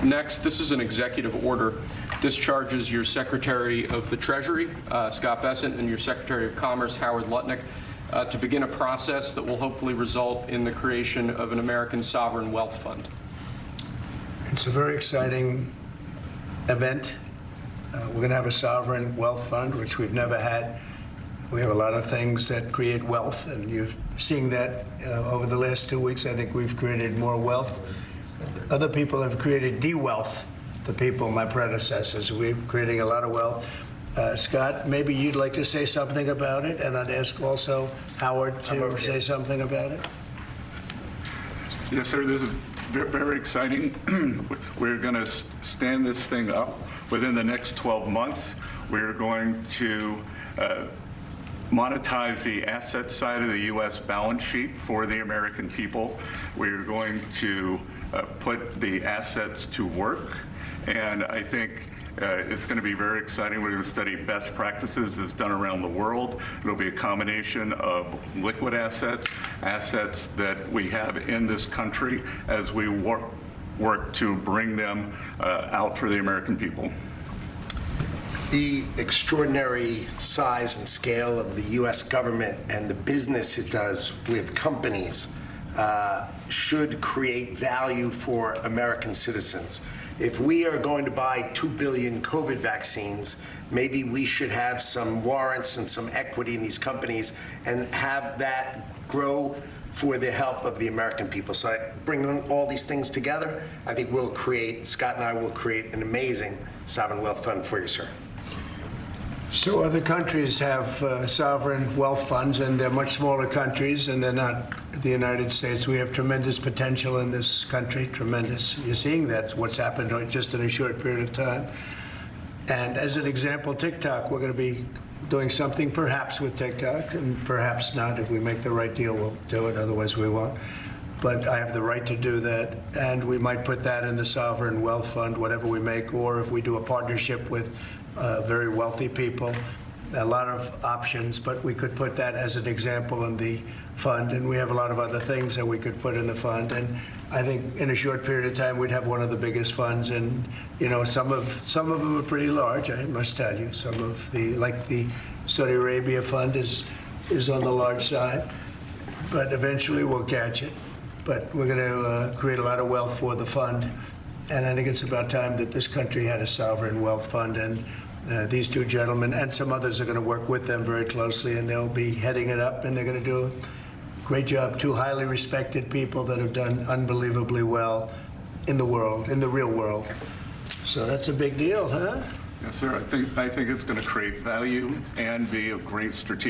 Next, this is an executive order. This charges your Secretary of the Treasury, Scott Bessent, and your Secretary of Commerce, Howard Lutnick, to begin a process that will hopefully result in the creation of an American sovereign wealth fund. It's a very exciting event. We're going to have a sovereign wealth fund, which we've never had. We have a lot of things that create wealth, and you're seeing that over the last 2 weeks. I think we've created more wealth. Other people have created de-wealth, the people, my predecessors. We're creating a lot of wealth. Scott, maybe you'd like to say something about it, and I'd ask also Howard to say something about it. Yes, sir. This is very exciting. We're going to stand this thing up within the next 12 months. We're going to monetize the asset side of the U.S. balance sheet for the American people. We're going to put the assets to work, and I think it's going to be very exciting. We're going to study best practices as done around the world. It'll be a combination of liquid assets, assets that we have in this country as we work to bring them out for the American people. The extraordinary size and scale of the U.S. government and the business it does with companies should create value for American citizens. If we are going to buy 2 billion COVID vaccines, maybe we should have some warrants and some equity in these companies and have that grow for the help of the American people. So I bring all these things together. I think Scott and I will create an amazing sovereign wealth fund for you, sir. So other countries have sovereign wealth funds, and they're much smaller countries, and they're not the United States. We have tremendous potential in this country, tremendous. You're seeing that, what's happened just in a short period of time. And as an example, TikTok, we're going to be doing something perhaps with TikTok, and perhaps not. If we make the right deal, we'll do it, otherwise we won't. But I have the right to do that, and we might put that in the sovereign wealth fund, whatever we make, or if we do a partnership with very wealthy people, a lot of options, but we could put that as an example in the fund, and we have a lot of other things that we could put in the fund. And I think in a short period of time, we'd have one of the biggest funds, and you know, some of them are pretty large, I must tell you. Some of the, like the Saudi Arabia fund is on the large side, but eventually we'll catch it. But we're going to create a lot of wealth for the fund, and I think it's about time that this country had a sovereign wealth fund. And these two gentlemen and some others are going to work with them very closely, and they'll be heading it up, and they're going to do a great job. Two highly respected people that have done unbelievably well in the world, in the real world. So that's a big deal, huh? Yes, sir. I think it's going to create value and be of great strategic